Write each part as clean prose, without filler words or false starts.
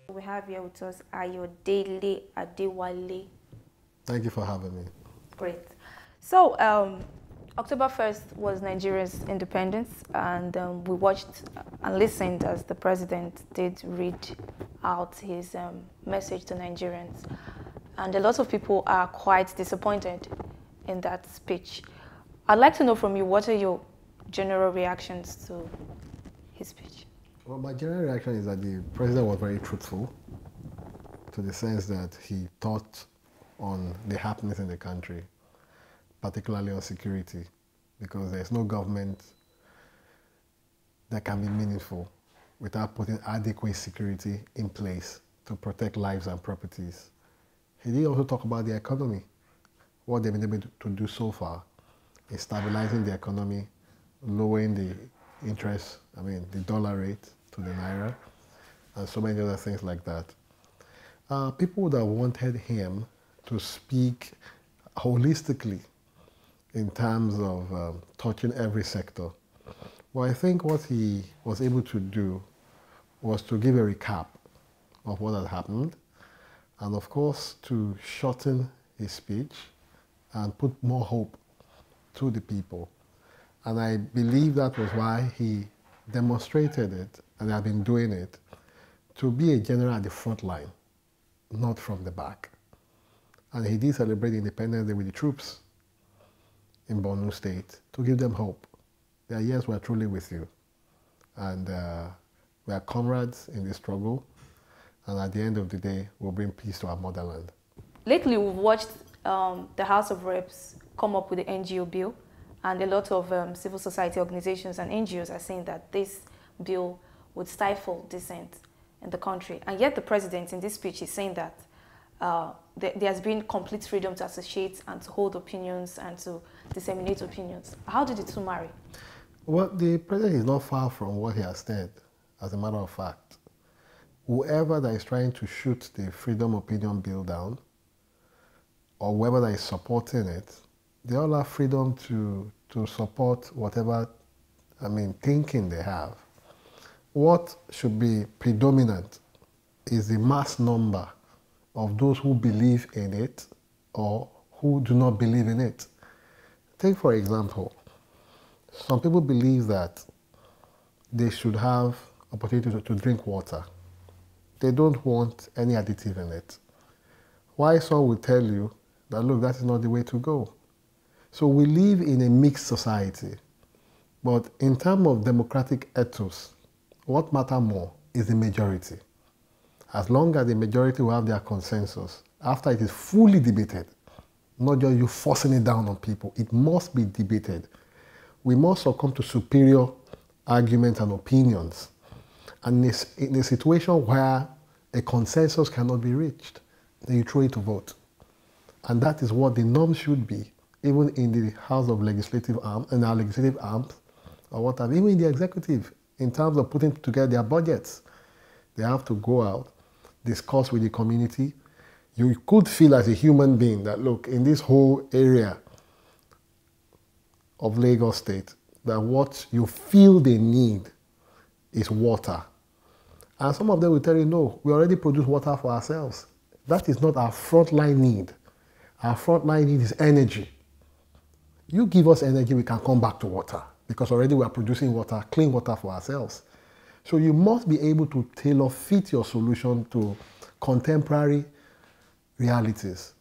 We have here with us Ayodele Adewale. Thank you for having me. Great. So, October 1st was Nigeria's independence, and we watched and listened as the president did read out his message to Nigerians. And a lot of people are quite disappointed in that speech. I'd like to know from you, what are your general reactions to his speech? Well, my general reaction is that the president was very truthful, to the sense that he thought on the happenings in the country, particularly on security, because there's no government that can be meaningful without putting adequate security in place to protect lives and properties. He did also talk about the economy. What they've been able to do so far is stabilizing the economy, lowering the interest, the dollar rate to the naira, and so many other things like that. People would have wanted him to speak holistically in terms of touching every sector. Well, I think what he was able to do was to give a recap of what had happened, and of course to shorten his speech and put more hope to the people. And I believe that was why he demonstrated it, and I've been doing it, to be a general at the front line, not from the back. And he did celebrate Independence Day with the troops in Borno State to give them hope. That yes, we're truly with you. And we are comrades in this struggle. And at the end of the day, we'll bring peace to our motherland. Lately, we've watched the House of Reps come up with the NGO bill. And a lot of civil society organizations and NGOs are saying that this bill would stifle dissent in the country. And yet the president in this speech is saying that there has been complete freedom to associate and to hold opinions and to disseminate opinions. How did the two marry? Well, the president is not far from what he has said, as a matter of fact. Whoever that is trying to shoot the freedom opinion bill down, or whoever that is supporting it, they all have freedom to support whatever, thinking they have. What should be predominant is the mass number of those who believe in it or who do not believe in it. Take, for example, some people believe that they should have opportunity to drink water. They don't want any additive in it. Why some will tell you that, look, that is not the way to go. So we live in a mixed society. But in terms of democratic ethos, what matters more is the majority. As long as the majority will have their consensus, after it is fully debated, not just you forcing it down on people, it must be debated. We must succumb to superior arguments and opinions. And in a situation where a consensus cannot be reached, then you throw it to vote. And that is what the norm should be, even in the House of Legislative Arms, in our legislative arms, or whatever, even in the executive, in terms of putting together their budgets. They have to go out, discuss with the community. You could feel as a human being that, look, in this whole area of Lagos State, that what you feel they need is water. And some of them will tell you, no, we already produce water for ourselves. That is not our frontline need. Our frontline need is energy. You give us energy, we can come back to water, because already we are producing water, clean water for ourselves. So you must be able to tailor fit your solution to contemporary realities.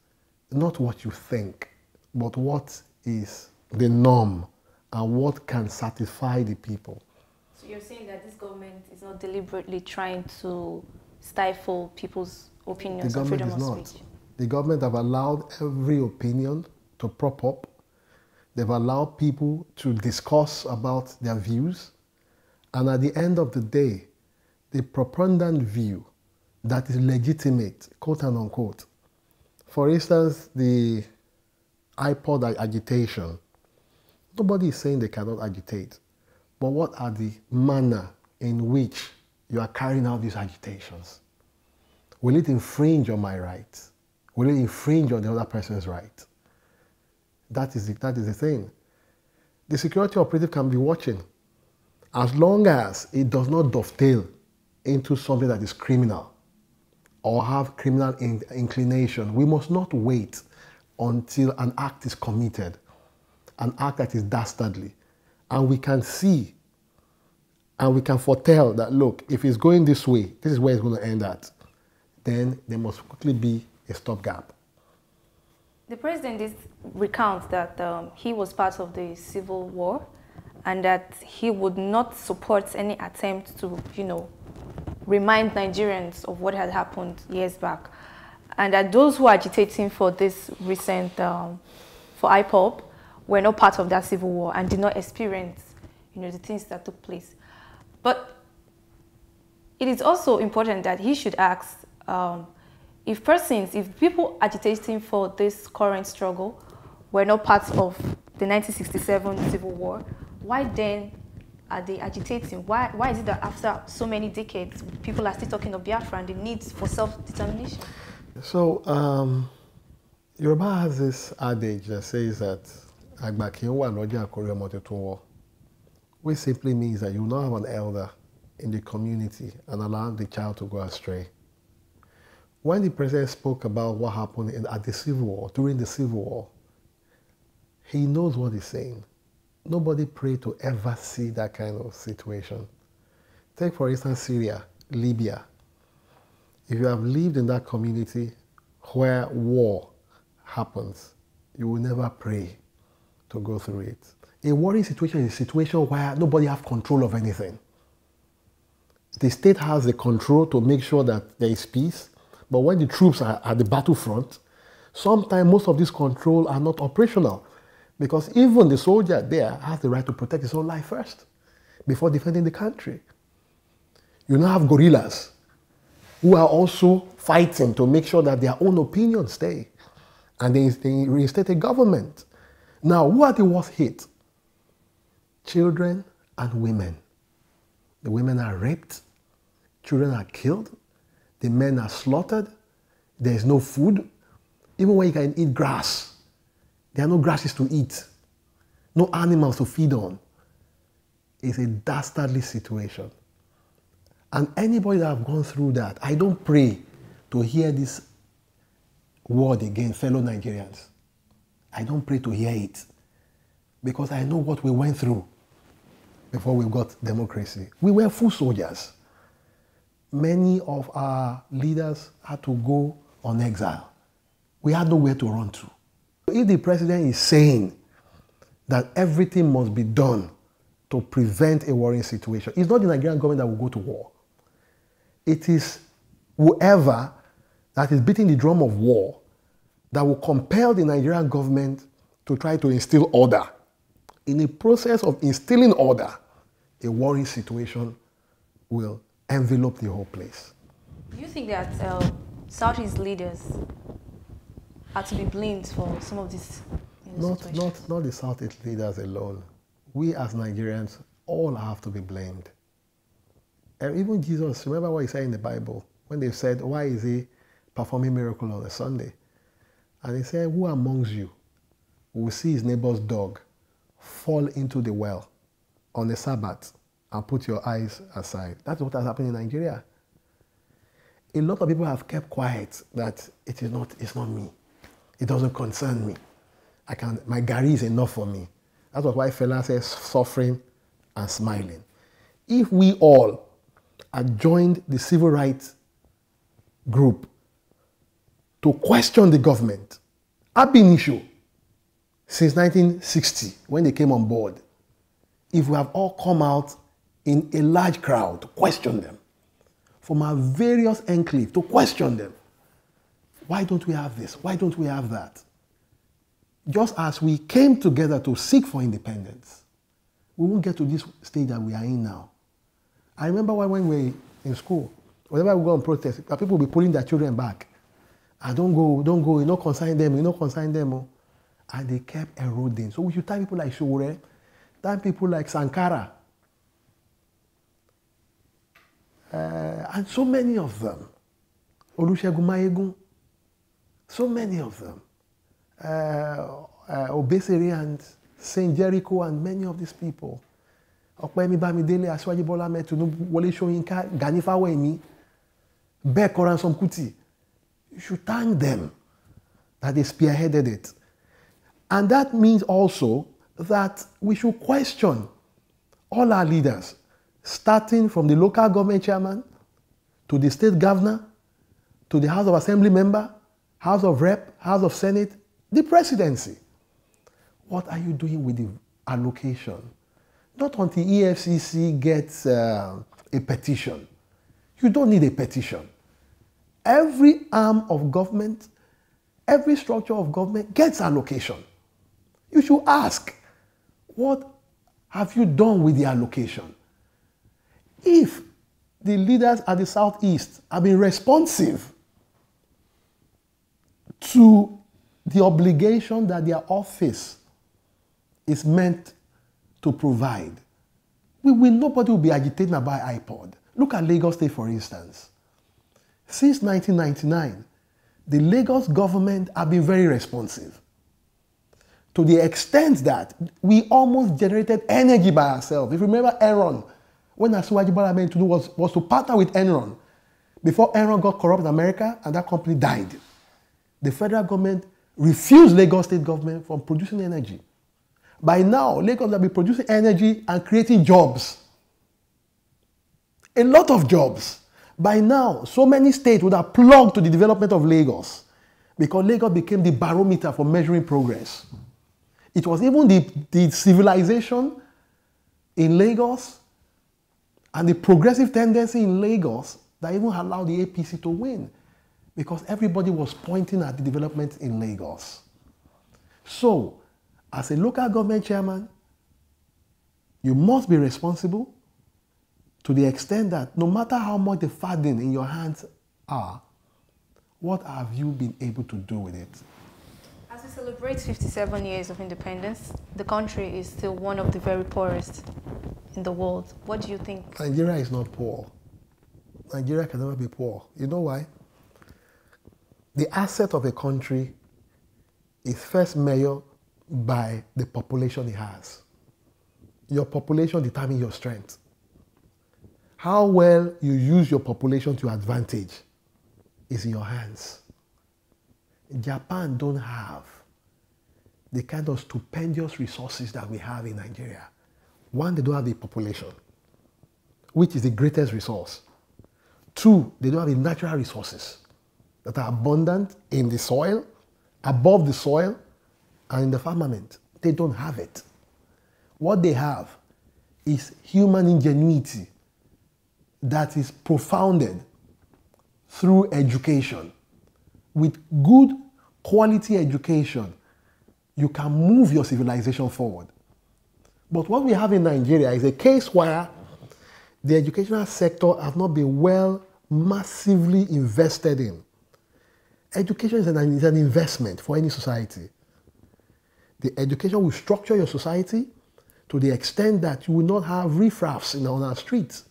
Not what you think, but what is the norm and what can satisfy the people. So you're saying that this government is not deliberately trying to stifle people's opinions on freedom of speech? The government have allowed every opinion to prop up. They've allowed people to discuss about their views. And at the end of the day, the preponderant view that is legitimate, quote and unquote. For instance, the IPOB agitation. Nobody is saying they cannot agitate. But what are the manner in which you are carrying out these agitations? Will it infringe on my rights? Will it infringe on the other person's right? That is the thing. The security operative can be watching, as long as it does not dovetail into something that is criminal. or have criminal inclination, we must not wait until an act is committed, an act that is dastardly. And we can see and we can foretell that, look, if it's going this way, this is where it's going to end at, then there must quickly be a stopgap. The president did recount that he was part of the civil war and that he would not support any attempt to, remind Nigerians of what had happened years back. And that those who are agitating for this recent, for IPOB, were not part of that civil war and did not experience, the things that took place. But it is also important that he should ask if people agitating for this current struggle were not part of the 1967 civil war, why then are they agitating? Why is it that after so many decades, people are still talking of Biafran, the need for self-determination? So, Yoruba has this adage that says that which simply means that you will not have an elder in the community and allow the child to go astray. When the president spoke about what happened at the Civil War, during the Civil War, he knows what he's saying. Nobody prayed to ever see that kind of situation. Take, for instance, Syria, Libya. If you have lived in that community where war happens, you will never pray to go through it. A worrying situation is a situation where nobody has control of anything. The state has the control to make sure that there is peace, but when the troops are at the battlefront, sometimes most of these controls are not operational because even the soldier there has the right to protect his own life first before defending the country. You now have guerrillas who are also fighting to make sure that their own opinions stay and they reinstate a government. Now, who are the worst hit? Children and women. The women are raped, children are killed, the men are slaughtered, there is no food. Even when you can eat grass, there are no grasses to eat, no animals to feed on. It's a dastardly situation. And anybody that have gone through that, I don't pray to hear this word again, fellow Nigerians. I don't pray to hear it because I know what we went through before we got democracy. We were full soldiers. Many of our leaders had to go on exile. We had nowhere to run to. If the president is saying that everything must be done to prevent a warring situation, it's not the Nigerian government that will go to war. It is whoever that is beating the drum of war that will compel the Nigerian government to try to instill order. In the process of instilling order, a warring situation will envelop the whole place. Do you think that Southeast leaders are to be blamed for some of these situations? Not the Southeast leaders alone. We as Nigerians all have to be blamed. And even Jesus, remember what he said in the Bible when they said, why is he performing miracle on a Sunday? And he said, who amongst you will see his neighbor's dog fall into the well on the Sabbath and put your eyes aside? That's what has happened in Nigeria. A lot of people have kept quiet that it's not me. It doesn't concern me. My gari is enough for me. That's why Fela says suffering and smiling. If we all had joined the civil rights group to question the government, ab initio, since 1960, when they came on board, if we have all come out in a large crowd to question them, from our various enclaves to question them, why don't we have this? Why don't we have that? Just as we came together to seek for independence, we won't get to this stage that we are in now. I remember when we were in school, whenever we go on protest, people will be pulling their children back. Don't go, you don't consign them. Oh. And they kept eroding. So we should tell people like Shore, tell people like Sankara, and so many of them. Olusegun Mayegun, so many of them. Obesere and Saint Jericho and many of these people. Okpeyemi Bamidele, Asiwaju Bola Ahmed Tinubu, Wole Soyinka, Gani Fawemi, Beko and Kuti. You should thank them that they spearheaded it. And that means also that we should question all our leaders, starting from the local government chairman, to the state governor, to the House of Assembly member, House of Rep, House of Senate, the presidency. What are you doing with the allocation? Not until EFCC gets a petition. You don't need a petition. Every arm of government, every structure of government gets allocation. You should ask, what have you done with the allocation? If the leaders at the Southeast have been responsive to the obligation that their office is meant to provide, nobody will be agitating about IPOB. Look at Lagos State, for instance. Since 1999, the Lagos government have been very responsive, to the extent that we almost generated energy by ourselves. If you remember Enron, when Asiwaju Bola meant to do was to partner with Enron. Before Enron got corrupt in America and that company died, the federal government refused Lagos State government from producing energy. By now, Lagos will be producing energy and creating jobs. A lot of jobs. By now, so many states would have plugged to the development of Lagos because Lagos became the barometer for measuring progress. It was even the civilization in Lagos and the progressive tendency in Lagos that even allowed the APC to win, because everybody was pointing at the development in Lagos. So, as a local government chairman, you must be responsible to the extent that no matter how much the funding in your hands are, what have you been able to do with it? As we celebrate 57 years of independence, the country is still one of the very poorest in the world. What do you think? Nigeria is not poor. Nigeria can never be poor. You know why? The asset of a country is first measured by the population it has. Your population determines your strength. How well you use your population to advantage is in your hands. Japan don't have the kind of stupendous resources that we have in Nigeria. One, they don't have the population, which is the greatest resource. Two, they don't have the natural resources that are abundant in the soil, above the soil, and in the firmament. They don't have it. What they have is human ingenuity that is profounded through education. With good quality education, you can move your civilization forward. But what we have in Nigeria is a case where the educational sector has not been massively invested in. Education is an investment for any society. The education will structure your society to the extent that you will not have riffraffs on our streets.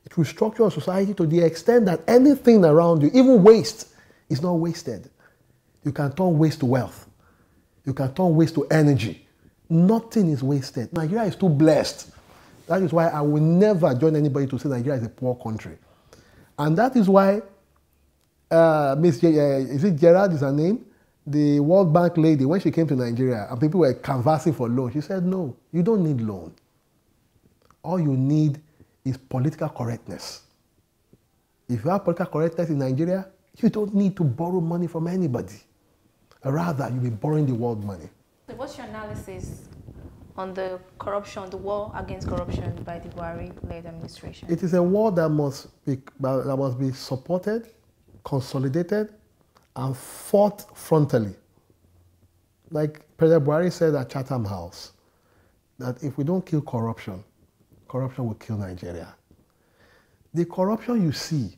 It will structure your society to the extent that anything around you, even waste, is not wasted. You can turn waste to wealth. You can turn waste to energy. Nothing is wasted. Nigeria is too blessed. That is why I will never join anybody to say Nigeria is a poor country. And that is why is it Gerard is her name? The World Bank lady, when she came to Nigeria and people were canvassing for loan, she said, no, you don't need loan. All you need is political correctness. If you have political correctness in Nigeria, you don't need to borrow money from anybody. Rather, you'll be borrowing the world money. So what's your analysis on the corruption, the war against corruption by the Buhari-led administration? It is a war that must be supported, consolidated, and fought frontally. Like President Buhari said at Chatham House, that if we don't kill corruption, corruption will kill Nigeria. The corruption you see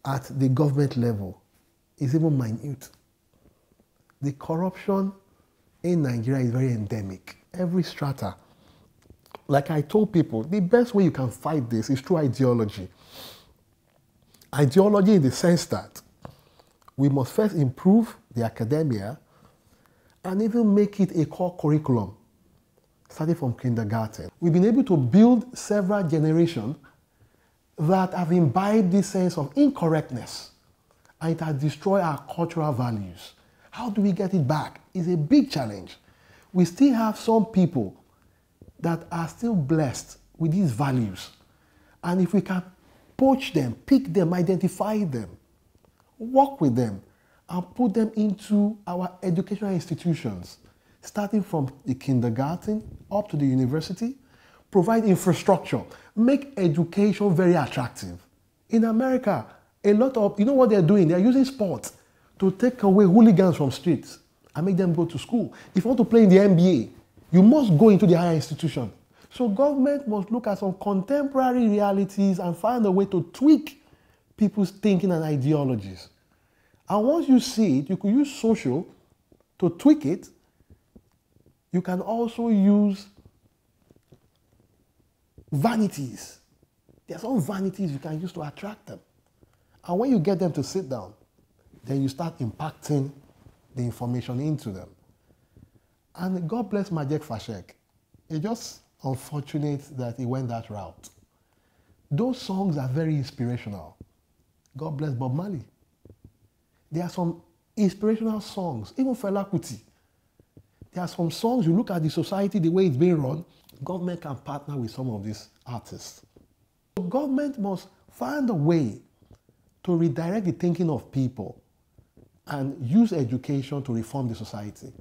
at the government level is even minute. The corruption in Nigeria is very endemic. Every strata. Like I told people, the best way you can fight this is through ideology. Ideology in the sense that we must first improve the academia and even make it a core curriculum, starting from kindergarten. We've been able to build several generations that have imbibed this sense of incorrectness, and it has destroyed our cultural values. How do we get it back? It's a big challenge. We still have some people that are still blessed with these values. And if we can poach them, pick them, identify them, work with them, and put them into our educational institutions, starting from the kindergarten up to the university, provide infrastructure, make education very attractive. In America, a lot of, you know what they're doing? They're using sports to take away hooligans from streets and make them go to school. If you want to play in the NBA, you must go into the higher institution. So government must look at some contemporary realities and find a way to tweak people's thinking and ideologies. And once you see it, you could use social to tweak it. You can also use vanities. There are some vanities you can use to attract them. And when you get them to sit down, then you start impacting the information into them. And God bless Majek Fashek. It's just unfortunate that he went that route. Those songs are very inspirational. God bless Bob Marley. There are some inspirational songs, even Fela Kuti. There are some songs, you look at the society, the way it's being run, government can partner with some of these artists. So government must find a way to redirect the thinking of people and use education to reform the society.